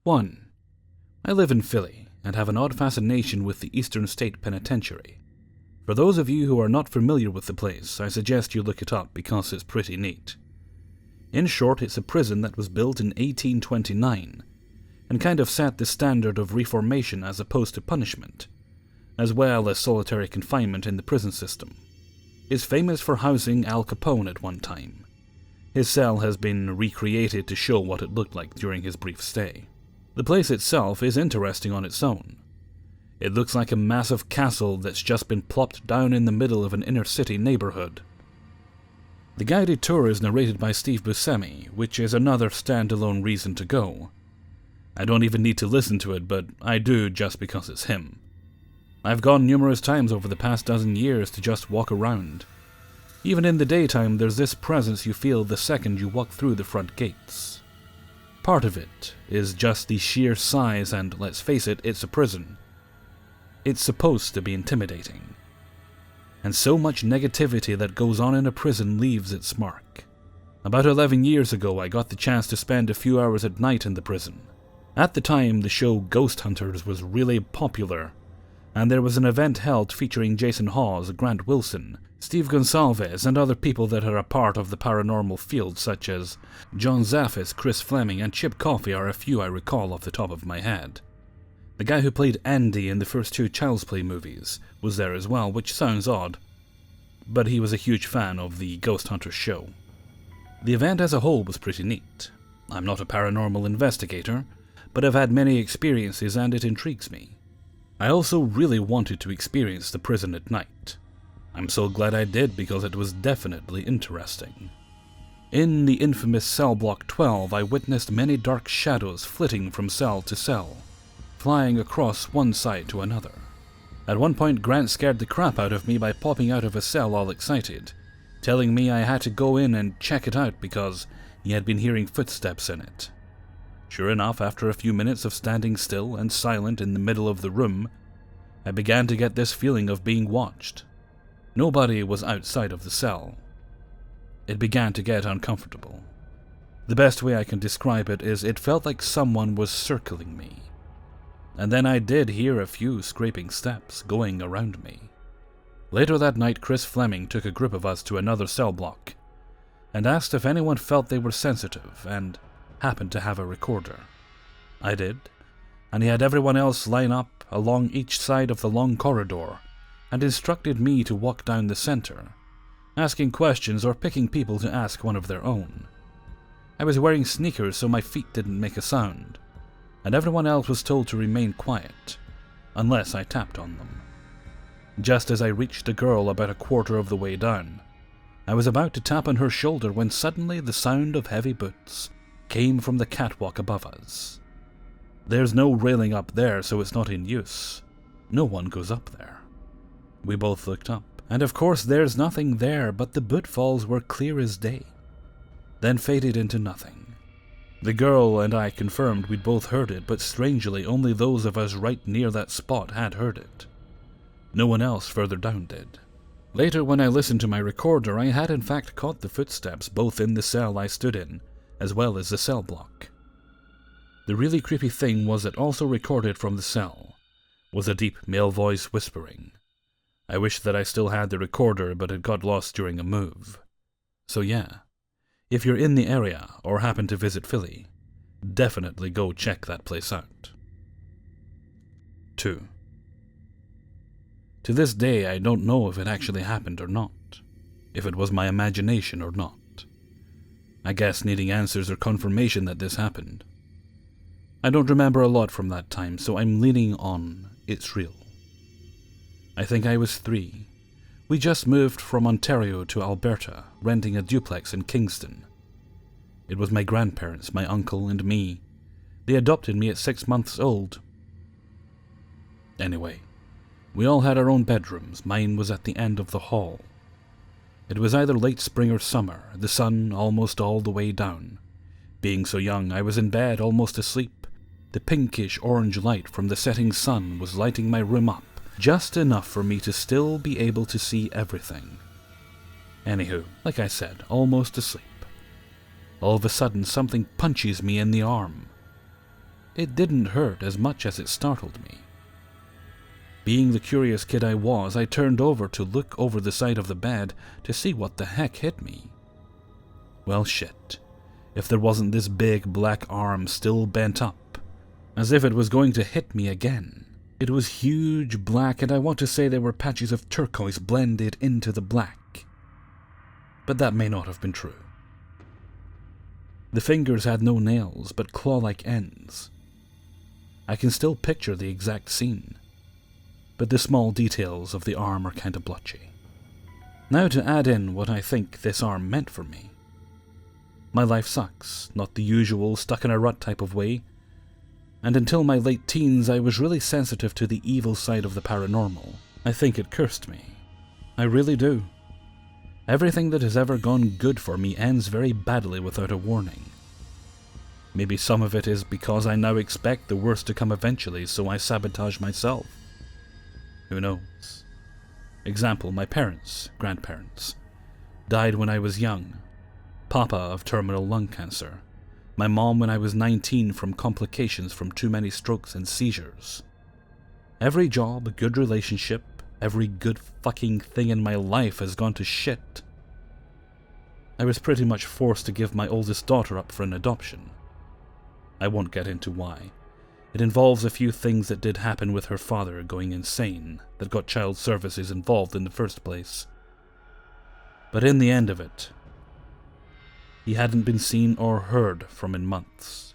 1. I live in Philly and have an odd fascination with the Eastern State Penitentiary. For those of you who are not familiar with the place, I suggest you look it up because it's pretty neat. In short, it's a prison that was built in 1829 and kind of set the standard of reformation as opposed to punishment, as well as solitary confinement in the prison system. It's famous for housing Al Capone at one time. His cell has been recreated to show what it looked like during his brief stay. The place itself is interesting on its own. It looks like a massive castle that's just been plopped down in the middle of an inner-city neighborhood. The guided tour is narrated by Steve Buscemi, which is another standalone reason to go. I don't even need to listen to it, but I do just because it's him. I've gone numerous times over the past dozen years to just walk around. Even in the daytime, there's this presence you feel the second you walk through the front gates. Part of it is just the sheer size and, let's face it, it's a prison. It's supposed to be intimidating. And so much negativity that goes on in a prison leaves its mark. About 11 years ago, I got the chance to spend a few hours at night in the prison. At the time, the show Ghost Hunters was really popular, and there was an event held featuring Jason Hawes, Grant Wilson, Steve Gonsalves, and other people that are a part of the paranormal field, such as John Zaffis, Chris Fleming, and Chip Coffey are a few I recall off the top of my head. The guy who played Andy in the first two Child's Play movies was there as well, which sounds odd, but he was a huge fan of the Ghost Hunters show. The event as a whole was pretty neat. I'm not a paranormal investigator, but I've had many experiences and it intrigues me. I also really wanted to experience the prison at night. I'm so glad I did because it was definitely interesting. In the infamous cell block 12, I witnessed many dark shadows flitting from cell to cell, flying across one side to another. At one point, Grant scared the crap out of me by popping out of a cell all excited, telling me I had to go in and check it out because he had been hearing footsteps in it. Sure enough, after a few minutes of standing still and silent in the middle of the room, I began to get this feeling of being watched. Nobody was outside of the cell. It began to get uncomfortable. The best way I can describe it is it felt like someone was circling me. And then I did hear a few scraping steps going around me. Later that night, Chris Fleming took a group of us to another cell block and asked if anyone felt they were sensitive and happened to have a recorder. I did, and he had everyone else line up along each side of the long corridor and instructed me to walk down the center, asking questions or picking people to ask one of their own. I was wearing sneakers so my feet didn't make a sound, and everyone else was told to remain quiet, unless I tapped on them. Just as I reached a girl about a quarter of the way down, I was about to tap on her shoulder when suddenly the sound of heavy boots came from the catwalk above us. There's no railing up there, so it's not in use. No one goes up there. We both looked up, and of course there's nothing there, but the bootfalls were clear as day, then faded into nothing. The girl and I confirmed we'd both heard it, but strangely only those of us right near that spot had heard it. No one else further down did. Later, when I listened to my recorder, I had in fact caught the footsteps both in the cell I stood in, as well as the cell block. The really creepy thing was it also recorded from the cell was a deep male voice whispering. I wish that I still had the recorder, but it got lost during a move. So yeah, if you're in the area or happen to visit Philly, definitely go check that place out. 2. To this day, I don't know if it actually happened or not, if it was my imagination or not. I guess needing answers or confirmation that this happened. I don't remember a lot from that time, so I'm leaning on it's real. I think I was 3. We just moved from Ontario to Alberta, renting a duplex in Kingston. It was my grandparents, my uncle, and me. They adopted me at 6 months old. Anyway, we all had our own bedrooms. Mine was at the end of the hall. It was either late spring or summer, the sun almost all the way down. Being so young, I was in bed, almost asleep. The pinkish-orange light from the setting sun was lighting my room up, just enough for me to still be able to see everything. Anywho, like I said, almost asleep. All of a sudden, something punches me in the arm. it didn't hurt as much as it startled me. Being the curious kid I was, I turned over to look over the side of the bed to see what the heck hit me. Well, shit. If there wasn't this big black arm still bent up, as if it was going to hit me again. It was huge black, and I want to say there were patches of turquoise blended into the black. But that may not have been true. The fingers had no nails, but claw-like ends. I can still picture the exact scene, but the small details of the arm are kinda blotchy. Now to add in what I think this arm meant for me. My life sucks, not the usual stuck-in-a-rut type of way, and until my late teens I was really sensitive to the evil side of the paranormal. I think it cursed me. I really do. Everything that has ever gone good for me ends very badly without a warning. Maybe some of it is because I now expect the worst to come eventually, so I sabotage myself. Who knows? Example, my parents, grandparents, died when I was young. Papa of terminal lung cancer. My mom when I was 19 from complications from too many strokes and seizures. Every job, good relationship, every good fucking thing in my life has gone to shit. I was pretty much forced to give my oldest daughter up for an adoption. I won't get into why. It involves a few things that did happen with her father going insane that got child services involved in the first place. But in the end of it, he hadn't been seen or heard from in months.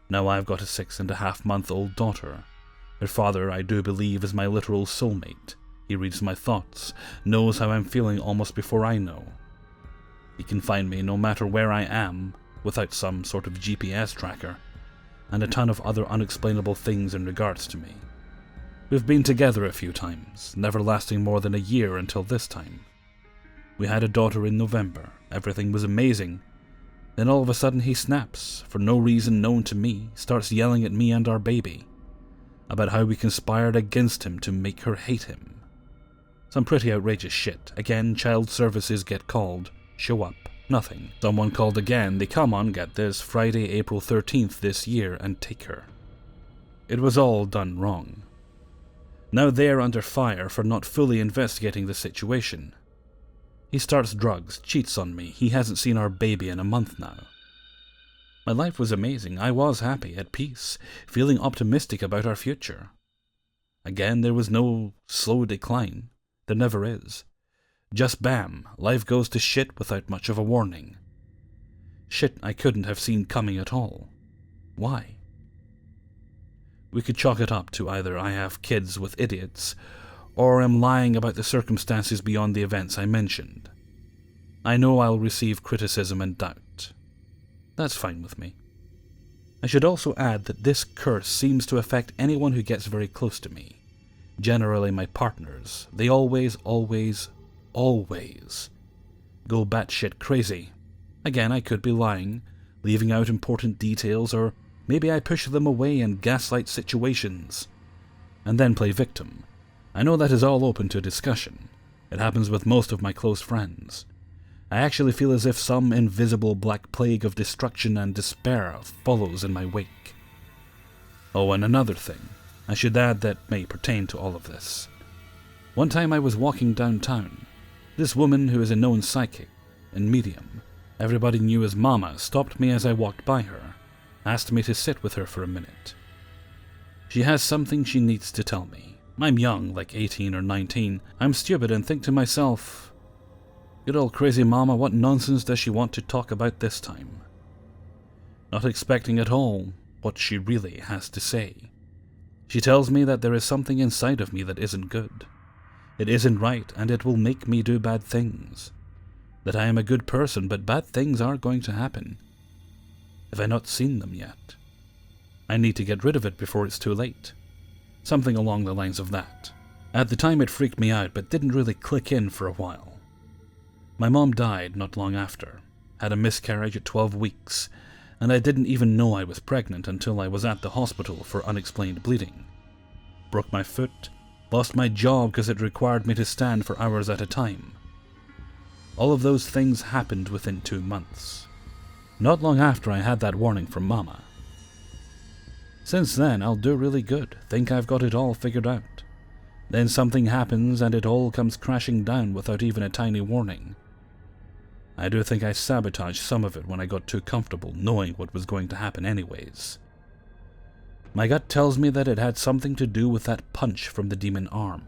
Now I've got a 6.5-month-old daughter. Her father, I do believe, is my literal soulmate. He reads my thoughts, knows how I'm feeling almost before I know. He can find me no matter where I am, without some sort of GPS tracker, and a ton of other unexplainable things in regards to me. We've been together a few times, never lasting more than a year until this time. We had a daughter in November, everything was amazing. Then all of a sudden he snaps, for no reason known to me, starts yelling at me and our baby, about how we conspired against him to make her hate him. Some pretty outrageous shit. Again, child services get called, show up, nothing. Someone called again, they come on, get this, Friday, April 13th this year and take her. It was all done wrong. Now they're under fire for not fully investigating the situation. He starts drugs, cheats on me, he hasn't seen our baby in a month now. My life was amazing, I was happy, at peace, feeling optimistic about our future. Again, there was no slow decline. There never is. Just bam, life goes to shit without much of a warning. Shit I couldn't have seen coming at all. Why? We could chalk it up to either I have kids with idiots, or am lying about the circumstances beyond the events I mentioned. I know I'll receive criticism and doubt. That's fine with me. I should also add that this curse seems to affect anyone who gets very close to me. Generally my partners. They always go batshit crazy. Again, I could be lying, leaving out important details, or maybe I push them away and gaslight situations, and then play victim. I know that is all open to discussion. It happens with most of my close friends. I actually feel as if some invisible black plague of destruction and despair follows in my wake. Oh, and another thing I should add that may pertain to all of this. One time I was walking downtown. This woman, who is a known psychic and medium, everybody knew as Mama, stopped me as I walked by her, asked me to sit with her for a minute. She has something she needs to tell me. I'm young, like 18 or 19. I'm stupid and think to myself, good old crazy Mama, what nonsense does she want to talk about this time? Not expecting at all what she really has to say. She tells me that there is something inside of me that isn't good. It isn't right, and it will make me do bad things. That I am a good person, but bad things are going to happen. Have I not seen them yet? I need to get rid of it before it's too late. Something along the lines of that. At the time it freaked me out, but didn't really click in for a while. My mom died not long after, had a miscarriage at 12 weeks, and I didn't even know I was pregnant until I was at the hospital for unexplained bleeding. Broke my foot, lost my job because it required me to stand for hours at a time. All of those things happened within 2 months. Not long after I had that warning from Mama. Since then, I'll do really good, think I've got it all figured out. Then something happens and it all comes crashing down without even a tiny warning. I do think I sabotaged some of it when I got too comfortable knowing what was going to happen anyways. My gut tells me that it had something to do with that punch from the demon arm.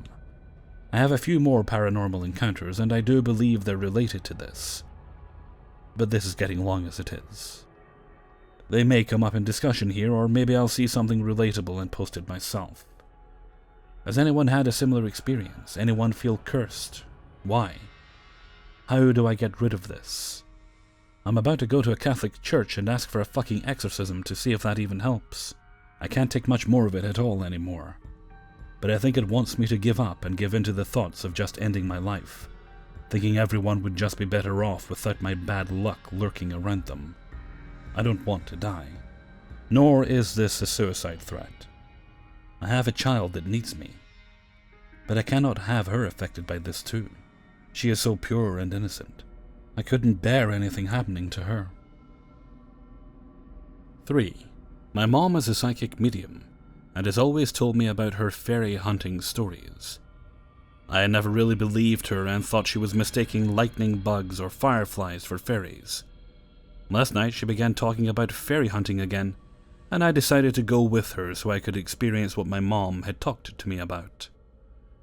I have a few more paranormal encounters, and I do believe they're related to this. But this is getting long as it is. They may come up in discussion here, or maybe I'll see something relatable and post it myself. Has anyone had a similar experience? Anyone feel cursed? Why? How do I get rid of this? I'm about to go to a Catholic church and ask for a fucking exorcism to see if that even helps. I can't take much more of it at all anymore. But I think it wants me to give up and give in to the thoughts of just ending my life, thinking everyone would just be better off without my bad luck lurking around them. I don't want to die. Nor is this a suicide threat. I have a child that needs me. But I cannot have her affected by this too. She is so pure and innocent. I couldn't bear anything happening to her. 3. My mom is a psychic medium, and has always told me about her fairy hunting stories. I had never really believed her and thought she was mistaking lightning bugs or fireflies for fairies. Last night she began talking about fairy hunting again, and I decided to go with her so I could experience what my mom had talked to me about.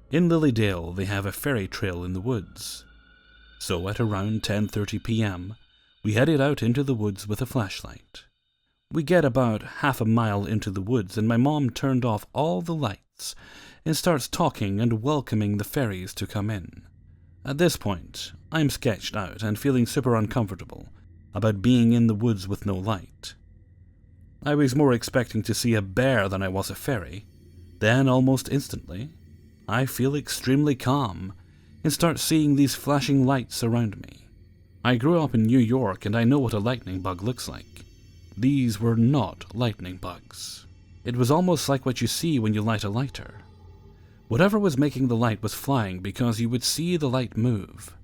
In Lilydale, they have a fairy trail in the woods. So at around 10:30 p.m., we headed out into the woods with a flashlight. We get about half a mile into the woods and my mom turned off all the lights and starts talking and welcoming the fairies to come in. At this point, I'm sketched out and feeling super uncomfortable about being in the woods with no light. I was more expecting to see a bear than I was a fairy. Then, almost instantly, I feel extremely calm and start seeing these flashing lights around me. I grew up in New York and I know what a lightning bug looks like. These were not lightning bugs. It was almost like what you see when you light a lighter. Whatever was making the light was flying because you would see the light move.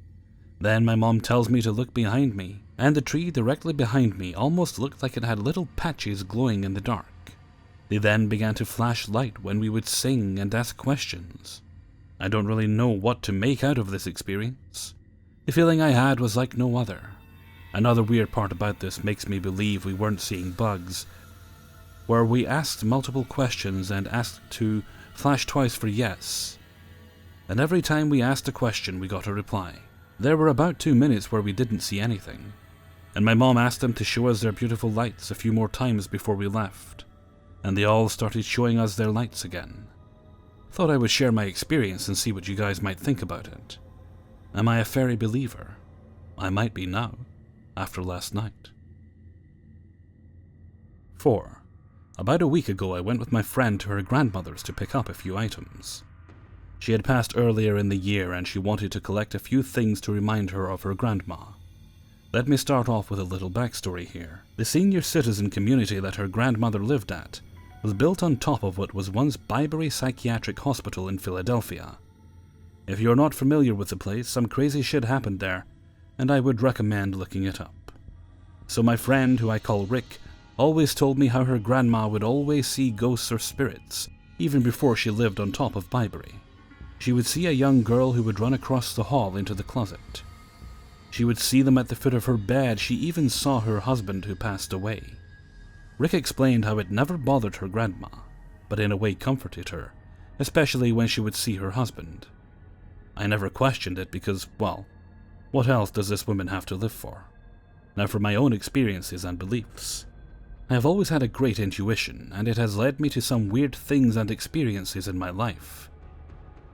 Then my mom tells me to look behind me, and the tree directly behind me almost looked like it had little patches glowing in the dark. They then began to flash light when we would sing and ask questions. I don't really know what to make out of this experience. The feeling I had was like no other. Another weird part about this makes me believe we weren't seeing bugs, where we asked multiple questions and asked to flash twice for yes. And every time we asked a question, we got a reply. There were about 2 minutes where we didn't see anything, and my mom asked them to show us their beautiful lights a few more times before we left, and they all started showing us their lights again. Thought I would share my experience and see what you guys might think about it. Am I a fairy believer? I might be now, after last night. 4. About a week ago I went with my friend to her grandmother's to pick up a few items. She had passed earlier in the year and she wanted to collect a few things to remind her of her grandma. Let me start off with a little backstory here. The senior citizen community that her grandmother lived at was built on top of what was once Byberry Psychiatric Hospital in Philadelphia. If you're not familiar with the place, some crazy shit happened there, and I would recommend looking it up. So my friend, who I call Rick, always told me how her grandma would always see ghosts or spirits, even before she lived on top of Byberry. She would see a young girl who would run across the hall into the closet. She would see them at the foot of her bed. She even saw her husband who passed away. Rick explained how it never bothered her grandma, but in a way comforted her, especially when she would see her husband. I never questioned it because, well, what else does this woman have to live for? Now for my own experiences and beliefs. I have always had a great intuition, and it has led me to some weird things and experiences in my life.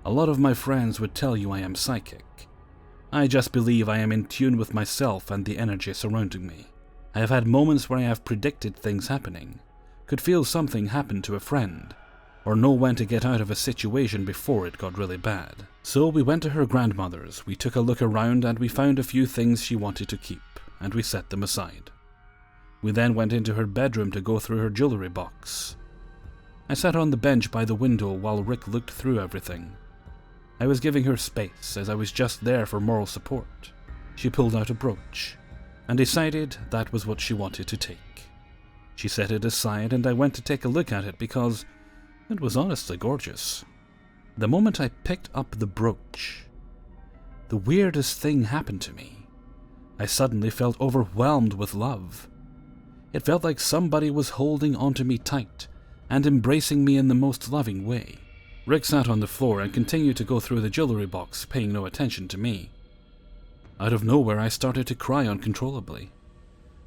A lot of my friends would tell you I am psychic. I just believe I am in tune with myself and the energy surrounding me. I have had moments where I have predicted things happening, could feel something happen to a friend, or know when to get out of a situation before it got really bad. So we went to her grandmother's, we took a look around and we found a few things she wanted to keep, and we set them aside. We then went into her bedroom to go through her jewelry box. I sat on the bench by the window while Rick looked through everything. I was giving her space, as I was just there for moral support. She pulled out a brooch, and decided that was what she wanted to take. She set it aside and I went to take a look at it because it was honestly gorgeous. The moment I picked up the brooch, the weirdest thing happened to me. I suddenly felt overwhelmed with love. It felt like somebody was holding onto me tight and embracing me in the most loving way. Rick sat on the floor and continued to go through the jewelry box, paying no attention to me. Out of nowhere, I started to cry uncontrollably.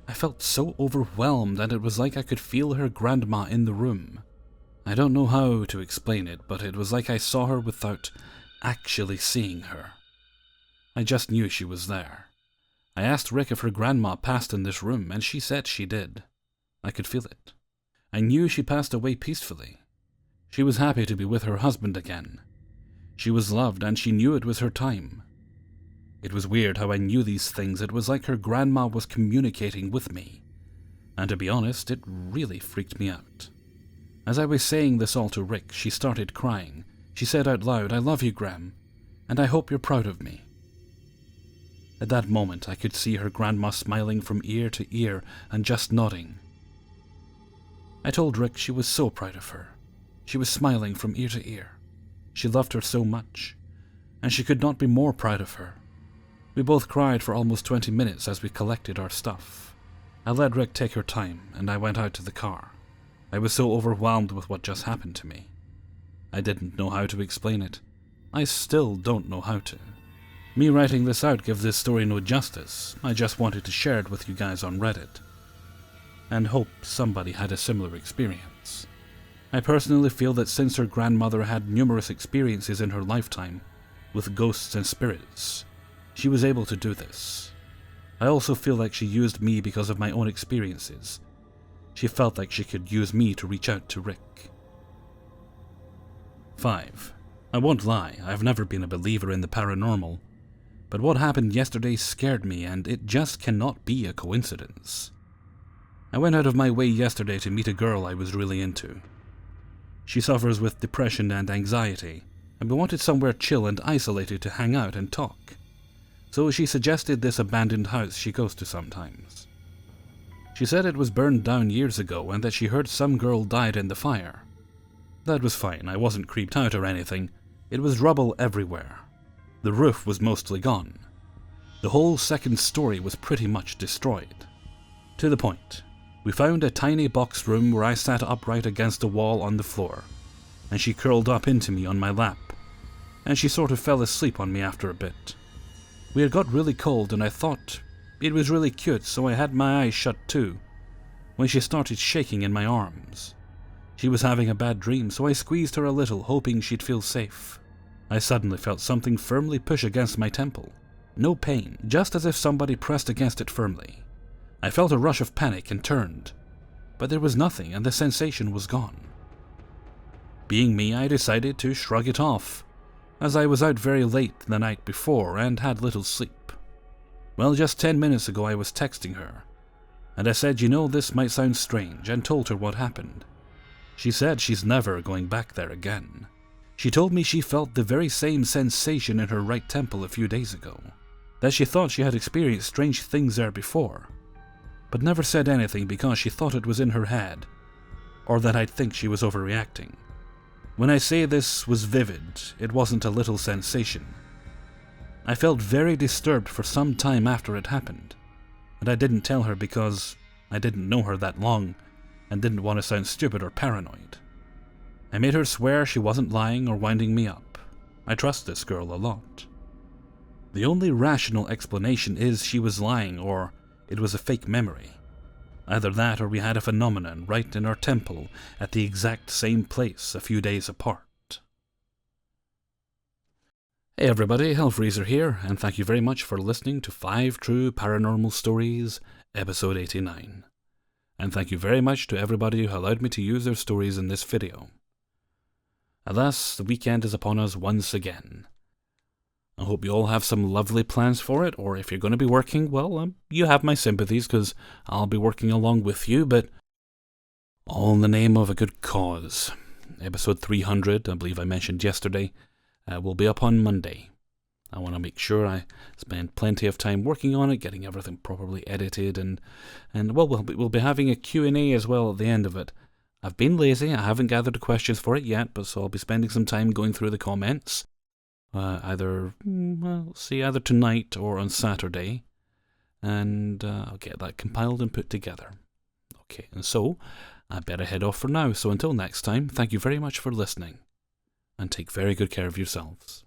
I felt so overwhelmed and it was like I could feel her grandma in the room. I don't know how to explain it, but it was like I saw her without actually seeing her. I just knew she was there. I asked Rick if her grandma passed in this room, and she said she did. I could feel it. I knew she passed away peacefully. She was happy to be with her husband again. She was loved, and she knew it was her time. It was weird how I knew these things. It was like her grandma was communicating with me. And to be honest, it really freaked me out. As I was saying this all to Rick, she started crying. She said out loud, "I love you, Gram, and I hope you're proud of me." At that moment, I could see her grandma smiling from ear to ear and just nodding. I told Rick she was so proud of her. She was smiling from ear to ear. She loved her so much, and she could not be more proud of her. We both cried for almost 20 minutes as we collected our stuff. I let Rick take her time, and I went out to the car. I was so overwhelmed with what just happened to me. I didn't know how to explain it. I still don't know how to. Me writing this out gives this story no justice. I just wanted to share it with you guys on Reddit, and hope somebody had a similar experience. I personally feel that since her grandmother had numerous experiences in her lifetime with ghosts and spirits, she was able to do this. I also feel like she used me because of my own experiences. She felt like she could use me to reach out to Rick. 5. I won't lie, I've never been a believer in the paranormal, but what happened yesterday scared me, and it just cannot be a coincidence. I went out of my way yesterday to meet a girl I was really into. She suffers with depression and anxiety, and we wanted somewhere chill and isolated to hang out and talk. So she suggested this abandoned house she goes to sometimes. She said it was burned down years ago and that she heard some girl died in the fire. That was fine, I wasn't creeped out or anything. It was rubble everywhere. The roof was mostly gone. The whole second story was pretty much destroyed. To the point, we found a tiny box room where I sat upright against a wall on the floor, and she curled up into me on my lap, and she sort of fell asleep on me after a bit. We had got really cold and I thought it was really cute, so I had my eyes shut too, when she started shaking in my arms. She was having a bad dream, so I squeezed her a little, hoping she'd feel safe. I suddenly felt something firmly push against my temple. No pain, just as if somebody pressed against it firmly. I felt a rush of panic and turned, but there was nothing and the sensation was gone. Being me, I decided to shrug it off, as I was out very late the night before and had little sleep. Well, just 10 minutes ago I was texting her, and I said, "You know, this might sound strange," and told her what happened. She said she's never going back there again. She told me she felt the very same sensation in her right temple a few days ago, that she thought she had experienced strange things there before, but never said anything because she thought it was in her head, or that I'd think she was overreacting. When I say this was vivid, it wasn't a little sensation. I felt very disturbed for some time after it happened, and I didn't tell her because I didn't know her that long and didn't want to sound stupid or paranoid. I made her swear she wasn't lying or winding me up. I trust this girl a lot. The only rational explanation is she was lying or it was a fake memory. Either that or we had a phenomenon right in our temple at the exact same place a few days apart. Hey everybody, Hellfreezer here, and thank you very much for listening to 5 True Paranormal Stories, episode 89. And thank you very much to everybody who allowed me to use their stories in this video. Alas, the weekend is upon us once again. I hope you all have some lovely plans for it, or if you're going to be working, well, you have my sympathies, because I'll be working along with you, but all in the name of a good cause. Episode 300, I believe I mentioned yesterday, will be up on Monday. I want to make sure I spend plenty of time working on it, getting everything properly edited, and well, we'll be having a Q&A as well at the end of it. I've been lazy, I haven't gathered the questions for it yet, but so I'll be spending some time going through the comments, either tonight or on Saturday, and I'll get that compiled and put together. Okay, and so I better head off for now, so until next time, thank you very much for listening, and take very good care of yourselves.